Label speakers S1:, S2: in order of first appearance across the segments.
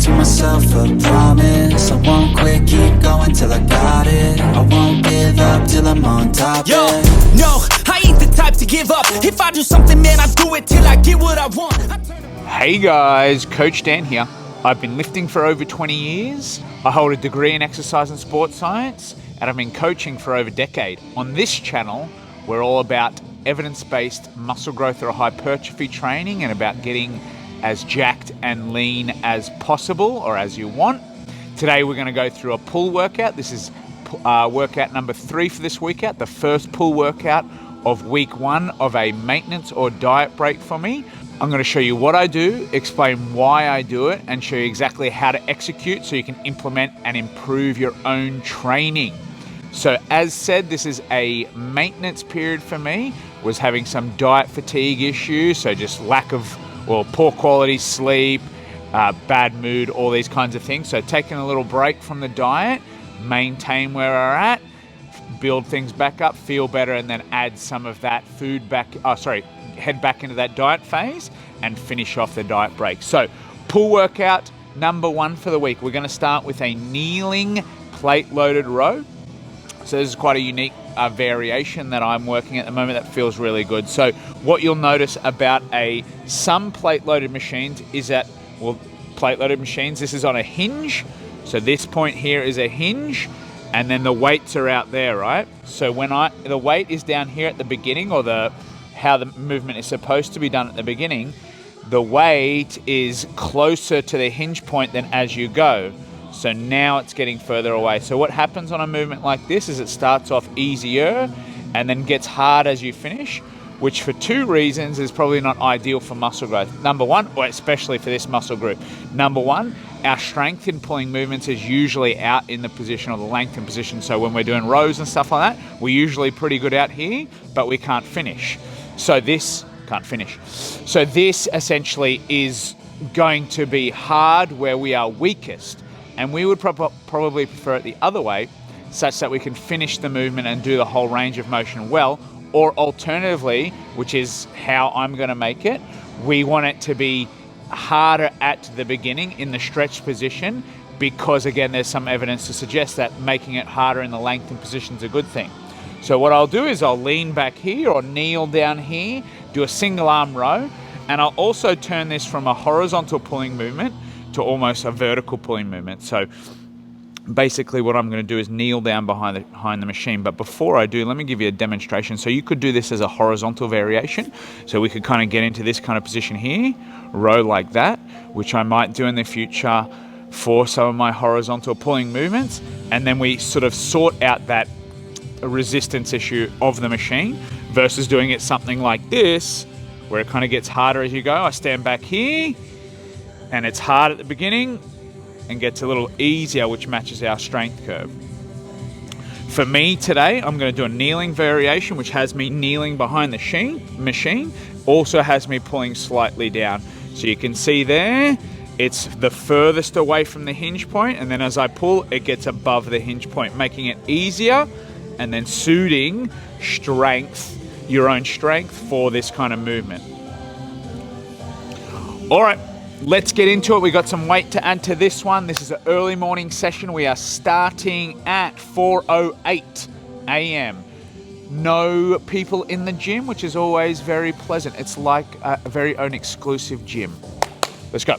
S1: keep myself a promise. I won't quit, keep going till I got it. I won't give up till I'm on top.
S2: Yo, no, I ain't the type to give up. If I do something, man, I do it till I get what I want.
S3: Hey guys, Coach Dan here. I've been lifting for over 20 years. I hold a degree in exercise and sports science, and I've been coaching for over a decade. On this channel, we're all about evidence-based muscle growth or hypertrophy training and about getting as jacked and lean as possible or as you want. Today we're going to go through a pull workout. This is workout number 3 for this workout, the first pull workout of week 1 of a maintenance or diet break for me. I'm going to show you what I do, explain why I do it, and show you exactly how to execute so you can implement and improve your own training. So as said, this is a maintenance period for me. Was having some diet fatigue issues, so just lack of, well, poor quality sleep, bad mood, all these kinds of things. So taking a little break from the diet, maintain where we're at, build things back up, feel better, and then add some of that food back, head back into that diet phase and finish off the diet break. So pull workout number 1 for the week. We're going to start with a kneeling plate loaded row. So this is quite a unique variation that I'm working at the moment that feels really good. So what you'll notice about some plate loaded machines is that, well, plate loaded machines, this is on a hinge. So this point here is a hinge, and then the weights are out there, right? So when the weight is down here at the beginning, or how the movement is supposed to be done at the beginning, the weight is closer to the hinge point than as you go. So now it's getting further away. So what happens on a movement like this is it starts off easier and then gets hard as you finish, which for 2 reasons is probably not ideal for muscle growth. Number 1, or especially for this muscle group. Number 1, our strength in pulling movements is usually out in the position or the lengthened position. So when we're doing rows and stuff like that, we're usually pretty good out here, but we can't finish. So this essentially is going to be hard where we are weakest. And we would probably prefer it the other way, such that we can finish the movement and do the whole range of motion well. Or alternatively, which is how I'm going to make it, we want it to be harder at the beginning in the stretch position, because again, there's some evidence to suggest that making it harder in the lengthened position is a good thing. So what I'll do is I'll lean back here or kneel down here, do a single arm row, and I'll also turn this from a horizontal pulling movement to almost a vertical pulling movement. So basically what I'm going to do is kneel down behind the machine. But before I do, let me give you a demonstration. So you could do this as a horizontal variation. So we could kind of get into this kind of position here, row like that, which I might do in the future for some of my horizontal pulling movements. And then we sort of sort out that resistance issue of the machine versus doing it something like this, where it kind of gets harder as you go. I stand back here, and it's hard at the beginning and gets a little easier, which matches our strength curve. For me today, I'm going to do a kneeling variation, which has me kneeling behind the machine, also has me pulling slightly down. So you can see there, it's the furthest away from the hinge point, and then as I pull, it gets above the hinge point, making it easier and then suiting your own strength for this kind of movement. All right. Let's get into it. We got some weight to add to this one. This is an early morning session. We are starting at 4:08 a.m. No people in the gym, which is always very pleasant. It's like a very own exclusive gym. Let's go.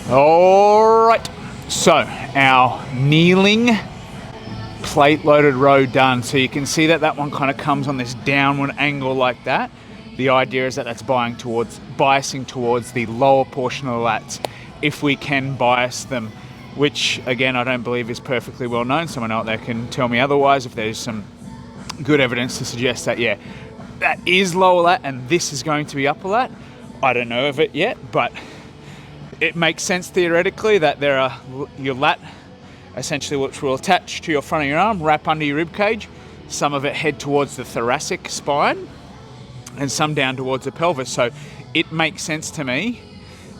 S3: All right, so our kneeling plate loaded row done. So you can see that that one kind of comes on this downward angle like that. The idea is that that's biasing towards the lower portion of the lats if we can bias them, which again I don't believe is perfectly well known. Someone out there can tell me otherwise if there's some good evidence to suggest that, yeah, that is lower lat and this is going to be upper lat. I don't know of it yet, but it makes sense theoretically that there are your lat, essentially, which will attach to your front of your arm, wrap under your rib cage. Some of it head towards the thoracic spine and some down towards the pelvis. So it makes sense to me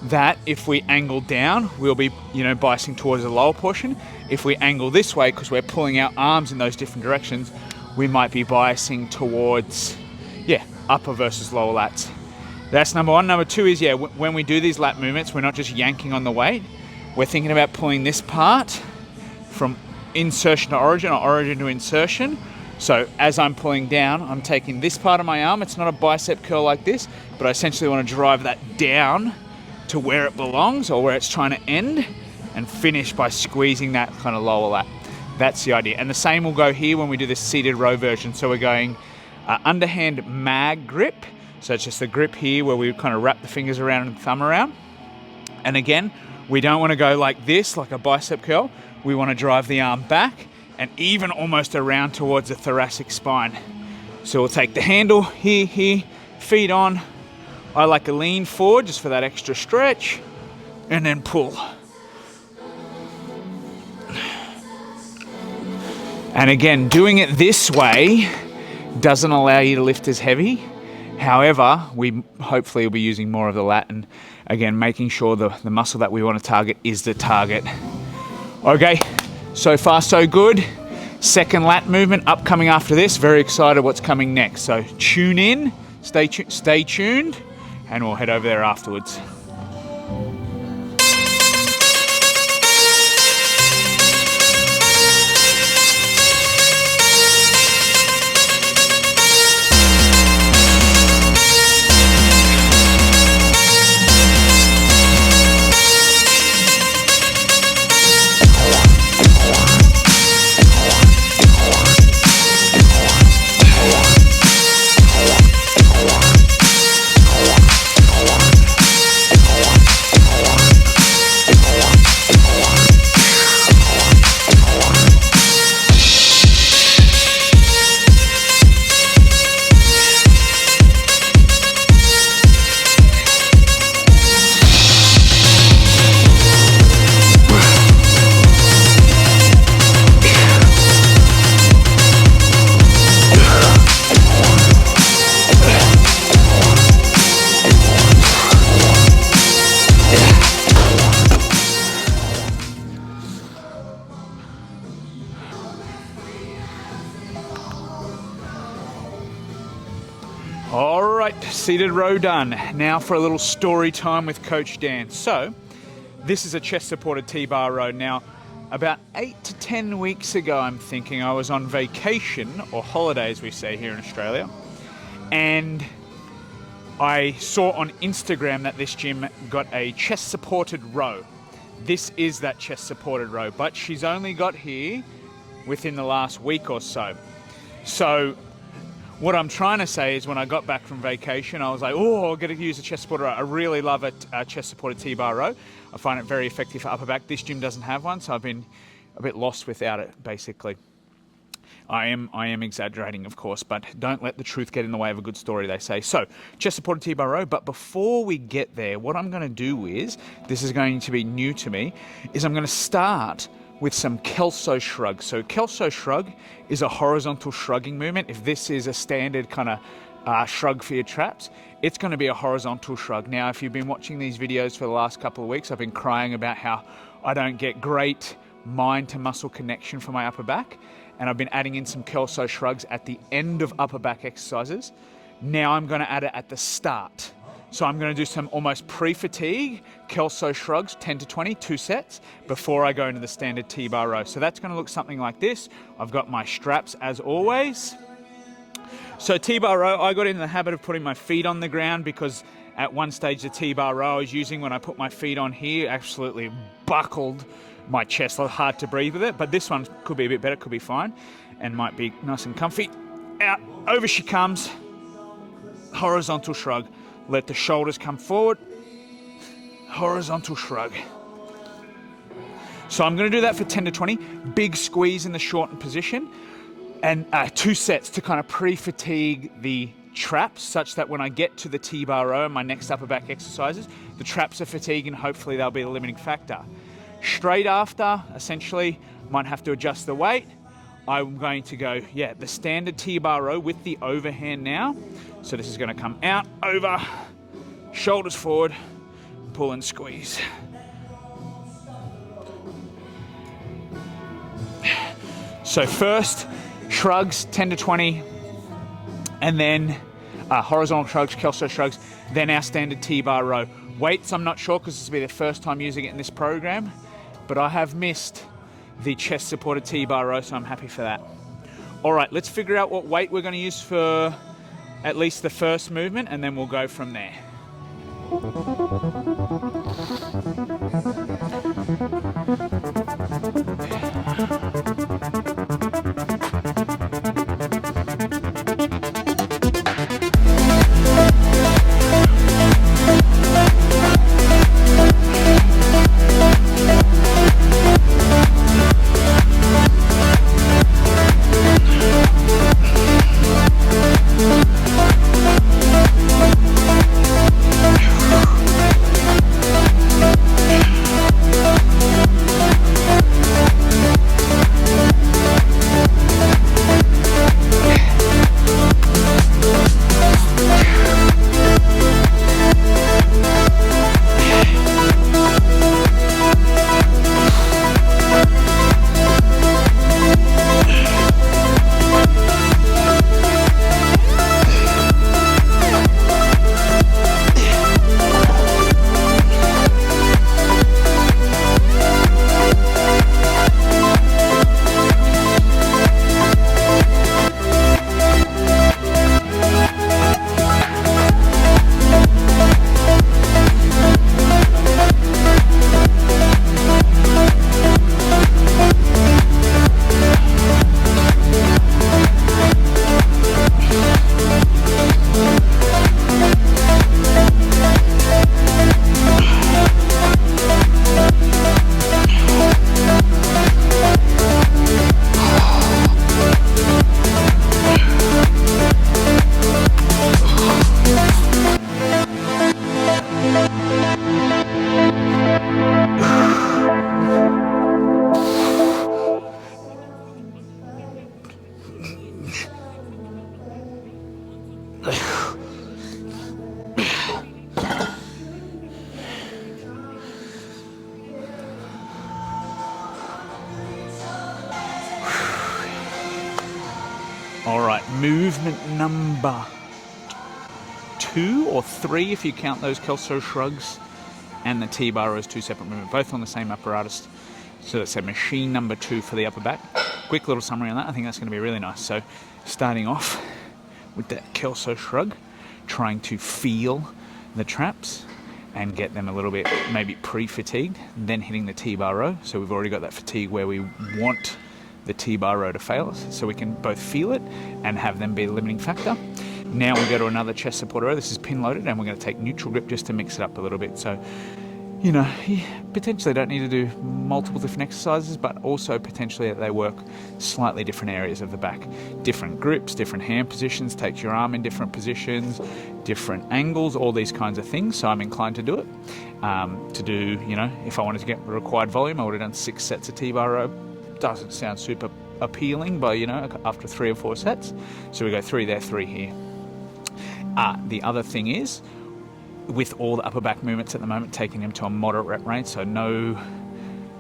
S3: that if we angle down, we'll be, biasing towards the lower portion. If we angle this way, because we're pulling our arms in those different directions, we might be biasing towards, upper versus lower lats. That's number one. Number two is, when we do these lat movements, we're not just yanking on the weight. We're thinking about pulling this part from insertion to origin or origin to insertion. So as I'm pulling down, I'm taking this part of my arm. It's not a bicep curl like this, but I essentially want to drive that down to where it belongs or where it's trying to end and finish by squeezing that kind of lower lat. That's the idea. And the same will go here when we do this seated row version. So we're going underhand mag grip. So it's just the grip here where we kind of wrap the fingers around and thumb around. And again, we don't want to go like this, like a bicep curl. We want to drive the arm back and even almost around towards the thoracic spine. So we'll take the handle here, feet on. I like a lean forward just for that extra stretch, and then pull. And again, doing it this way doesn't allow you to lift as heavy. However, we hopefully will be using more of the lat and again, making sure the muscle that we want to target is the target. Okay, so far so good. Second lat movement upcoming after this. Very excited what's coming next. So tune in, stay tuned, and we'll head over there afterwards. All right, seated row done. Now for a little story time with Coach Dan. So, this is a chest-supported T-bar row. Now, about 8 to 10 weeks ago, I'm thinking, I was on vacation, or holiday as we say here in Australia, and I saw on Instagram that this gym got a chest-supported row. This is that chest-supported row, but she's only got here within the last week or so. So, what I'm trying to say is when I got back from vacation, I was like, oh, I've got to use a chest supported row. I really love a chest supported T-bar row. I find it very effective for upper back. This gym doesn't have one, so I've been a bit lost without it, basically. I am exaggerating, of course, but don't let the truth get in the way of a good story, they say. So, chest supported T-bar row, but before we get there, what I'm going to do is, this is going to be new to me, is I'm going to start with some Kelso Shrug. So Kelso Shrug is a horizontal shrugging movement. If this is a standard kind of shrug for your traps, it's going to be a horizontal shrug. Now, if you've been watching these videos for the last couple of weeks, I've been crying about how I don't get great mind to muscle connection for my upper back. And I've been adding in some Kelso Shrugs at the end of upper back exercises. Now I'm going to add it at the start. So I'm going to do some almost pre-fatigue Kelso Shrugs, 10 to 20, 2 sets, before I go into the standard T-bar row. So that's going to look something like this. I've got my straps as always. So T-bar row, I got in the habit of putting my feet on the ground because At one stage, the T-bar row I was using when I put my feet on here absolutely buckled my chest. Hard to breathe with it, but this one could be a bit better, could be fine, and might be nice and comfy. Out, over she comes. Horizontal shrug. Let the shoulders come forward. Horizontal shrug. So I'm going to do that for 10 to 20. Big squeeze in the shortened position. And 2 sets to kind of pre-fatigue the traps, such that when I get to the T-bar row and my next upper back exercises, the traps are fatigued and hopefully they'll be a limiting factor. Straight after, essentially, might have to adjust the weight. I'm going to go, the standard T-bar row with the overhand now. So this is going to come out, over, shoulders forward, pull and squeeze. So first, shrugs, 10 to 20, and then horizontal shrugs, Kelso shrugs, then our standard T-bar row. Weights, I'm not sure because this will be the first time using it in this program, but I have missed the chest supported T-bar row, so I'm happy for that. All right, let's figure out what weight we're going to use for at least the first movement, and then we'll go from there. All right, movement number 2 or 3 if you count those Kelso shrugs and the T-bar as 2 separate movements, both on the same apparatus. So that's a machine number 2 for the upper back. Quick little summary on that. I think that's going to be really nice. So starting off with that Kelso shrug, trying to feel the traps and get them a little bit maybe pre-fatigued, then hitting the T-bar row. So we've already got that fatigue where we want the T-bar row to fail us, so we can both feel it and have them be the limiting factor. Now we go to another chest support row. This is pin loaded, and we're going to take neutral grip just to mix it up a little bit. So, you know, you potentially don't need to do multiple different exercises, but also potentially they work slightly different areas of the back. Different grips, different hand positions, takes your arm in different positions, different angles, all these kinds of things. So I'm inclined to do it. To do, you know, if I wanted to get the required volume, I would have done 6 sets of T-bar row. Doesn't sound super appealing, but, you know, after 3 or 4 sets. So we go 3 there, 3 here. The other thing is, with all the upper back movements at the moment, taking them to a moderate rep range, so no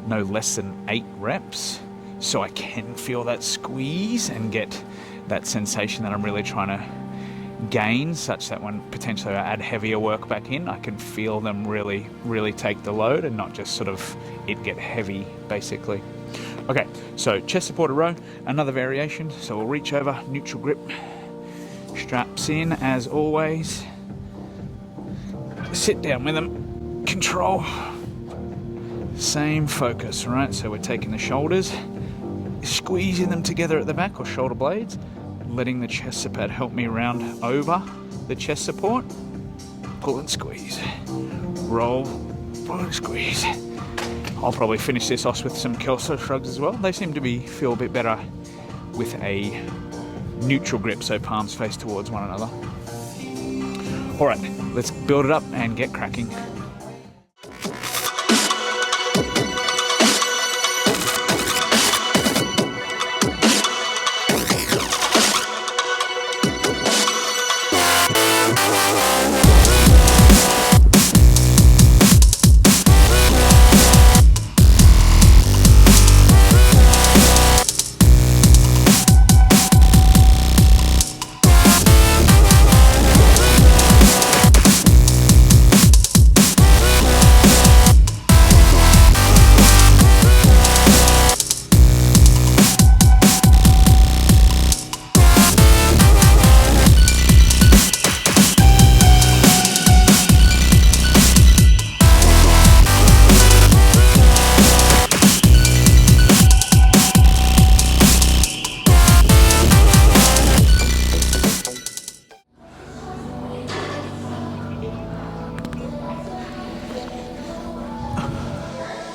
S3: less than 8 reps, so I can feel that squeeze and get that sensation that I'm really trying to gain, such that when potentially I add heavier work back in, I can feel them really, really take the load and not just sort of it get heavy, basically. Okay, so chest supported row, another variation. So we'll reach over, neutral grip, straps in as always. sit down with them, control, same focus, right? So we're taking the shoulders, squeezing them together at the back or shoulder blades, letting the chest support help me round over the chest support, pull and squeeze, roll, pull and squeeze. I'll probably finish this off with some Kelso Shrugs as well. They seem to feel a bit better with a neutral grip, so palms face towards one another. All right, let's build it up and get cracking.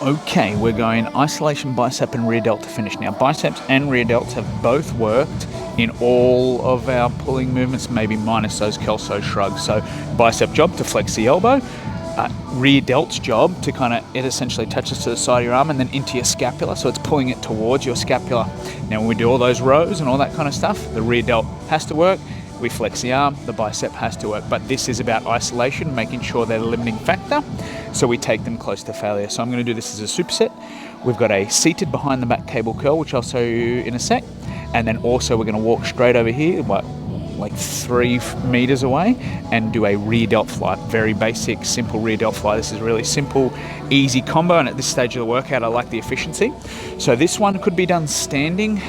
S3: Okay, we're going isolation bicep and rear delt to finish. Now, biceps and rear delts have both worked in all of our pulling movements, maybe minus those Kelso shrugs. So bicep job to flex the elbow, rear delt's job to it essentially touches to the side of your arm and then into your scapula, so it's pulling it towards your scapula. Now, when we do all those rows and all that kind of stuff, the rear delt has to work. We flex the arm, the bicep has to work, but this is about isolation, making sure they're the limiting factor, so we take them close to failure. So I'm going to do this as a superset. We've got a seated behind the back cable curl, which I'll show you in a sec, and then also we're going to walk straight over here, like 3 meters away, and do a rear delt fly. Very basic, simple rear delt fly. This is really simple, easy combo, and at this stage of the workout, I like the efficiency. So this one could be done standing,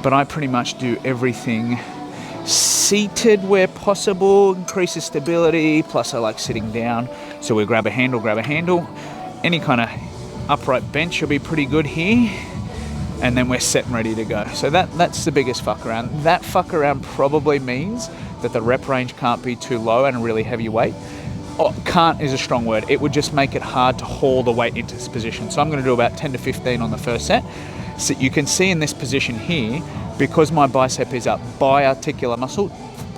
S3: but I pretty much do everything seated where possible, increases stability, plus I like sitting down. So we grab a handle. Any kind of upright bench will be pretty good here. And then we're set and ready to go. So that's the biggest fuck around. That fuck around probably means that the rep range can't be too low and a really heavy weight. Oh, can't is a strong word. It would just make it hard to haul the weight into this position. So I'm going to do about 10 to 15 on the first set. So you can see in this position here, because my bicep is a biarticular muscle,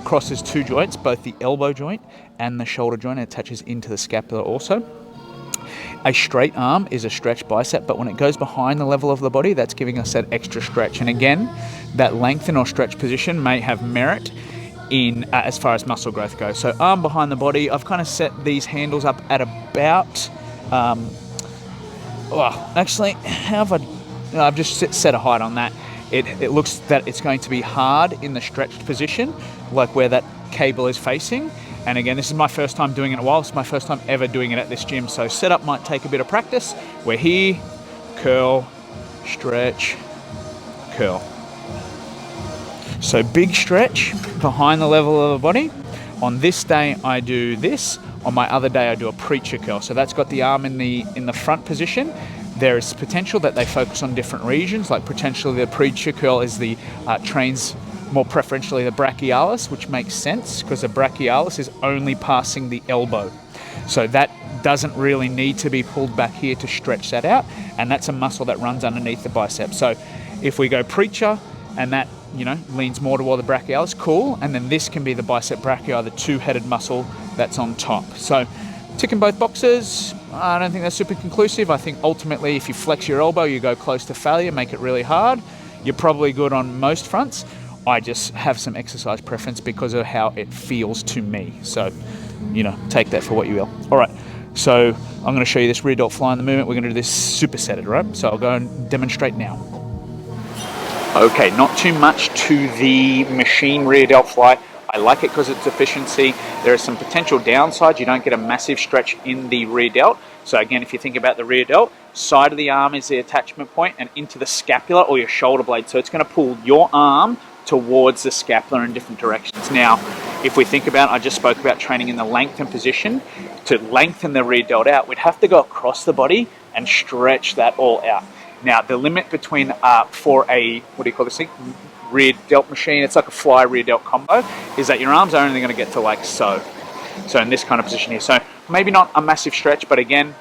S3: crosses 2 joints, both the elbow joint and the shoulder joint, and attaches into the scapula also. A straight arm is a stretched bicep, but when it goes behind the level of the body, that's giving us that extra stretch. And again, that lengthen or stretch position may have merit in as far as muscle growth goes. So arm behind the body, I've kind of set these handles up at about, I've just set a height on that. It looks that it's going to be hard in the stretched position, like where that cable is facing. And again, this is my first time doing it in a while. It's my first time ever doing it at this gym. So setup might take a bit of practice. We're here, curl, stretch, curl. So big stretch behind the level of the body. On this day, I do this. On my other day, I do a preacher curl. So that's got the arm in the front position. There is potential that they focus on different regions, like potentially the preacher curl is the trains more preferentially the brachialis, which makes sense because the brachialis is only passing the elbow. So that doesn't really need to be pulled back here to stretch that out, and that's a muscle that runs underneath the bicep. So if we go preacher and that leans more toward the brachialis, cool, and then this can be the bicep brachii, the 2-headed muscle that's on top. So ticking both boxes. I don't think that's super conclusive. I think ultimately if you flex your elbow, you go close to failure, make it really hard. You're probably good on most fronts. I just have some exercise preference because of how it feels to me. So, take that for what you will. All right, so I'm going to show you this rear delt fly in the movement. We're going to do this supersetted, right? So I'll go and demonstrate now. Okay, not too much to the machine rear delt fly. I like it because it's efficiency. There are some potential downsides. You don't get a massive stretch in the rear delt. So again, if you think about the rear delt, side of the arm is the attachment point and into the scapula or your shoulder blade. So it's going to pull your arm towards the scapula in different directions. Now, if we think about, I just spoke about training in the lengthen position. To lengthen the rear delt out, we'd have to go across the body and stretch that all out. Now, the limit between, for a, what do you call this thing? Rear delt machine, it's like a fly rear delt combo, is that your arms are only going to get to like so. So in this kind of position here. So maybe not a massive stretch, but again,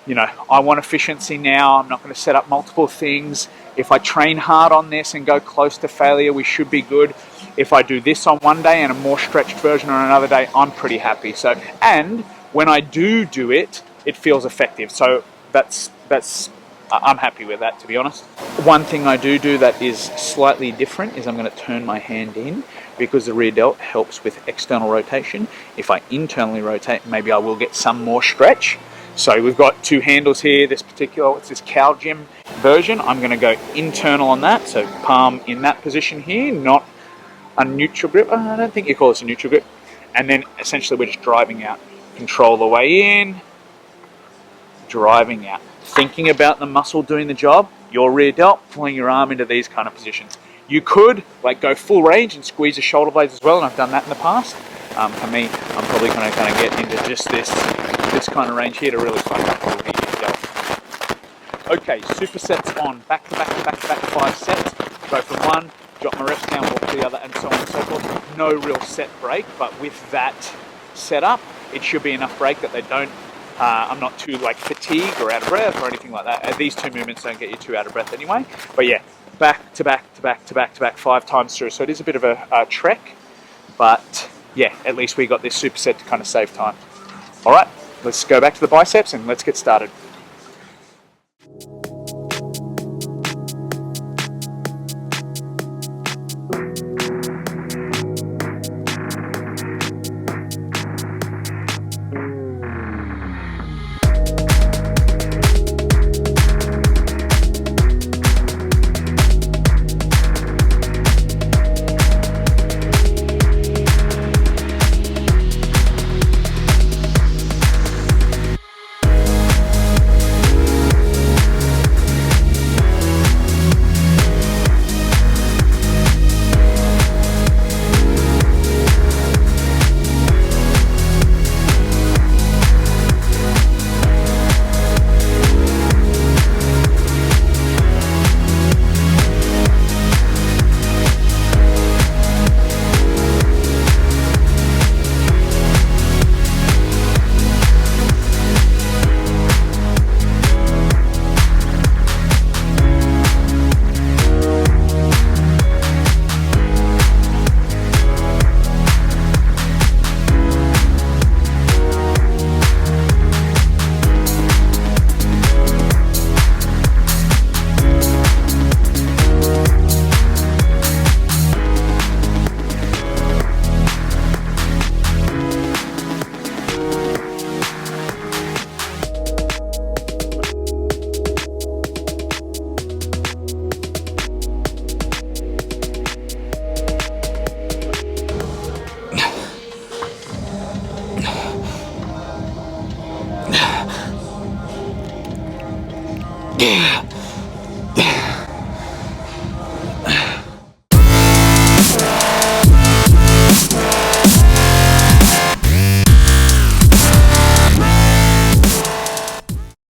S3: you know, I want efficiency now. I'm not going to set up multiple things. If I train hard on this and go close to failure, we should be good. If I do this on one day and a more stretched version on another day, I'm pretty happy. So, and when I do it, it feels effective. So I'm happy with that, to be honest. One thing I do that is slightly different is I'm going to turn my hand in, because the rear delt helps with external rotation. If I internally rotate, maybe I will get some more stretch. So we've got two handles here. This particular, it's this cow gym version. I'm going to go internal on that. So palm in that position here, not a neutral grip. I don't think you call this a neutral grip. And then essentially we're just driving out. Control the way in, driving out. Thinking about the muscle doing the job, your rear delt, pulling your arm into these kind of positions. You could like go full range and squeeze the shoulder blades as well, and I've done that in the past. For me, I'm probably going to kind of get into just this kind of range here to really fuck up the rear delt. Okay, supersets on, back to back 5 sets. Go from one, drop my reps down, walk to the other, and so on and so forth. No real set break, but with that setup, it should be enough break that they don't. I'm not too like fatigued or out of breath or anything like that. These two movements don't get you too out of breath anyway. But yeah, back to back 5 times through. So it is a bit of a trek, but yeah, at least we got this superset to kind of save time. All right, let's go back to the biceps and let's get started.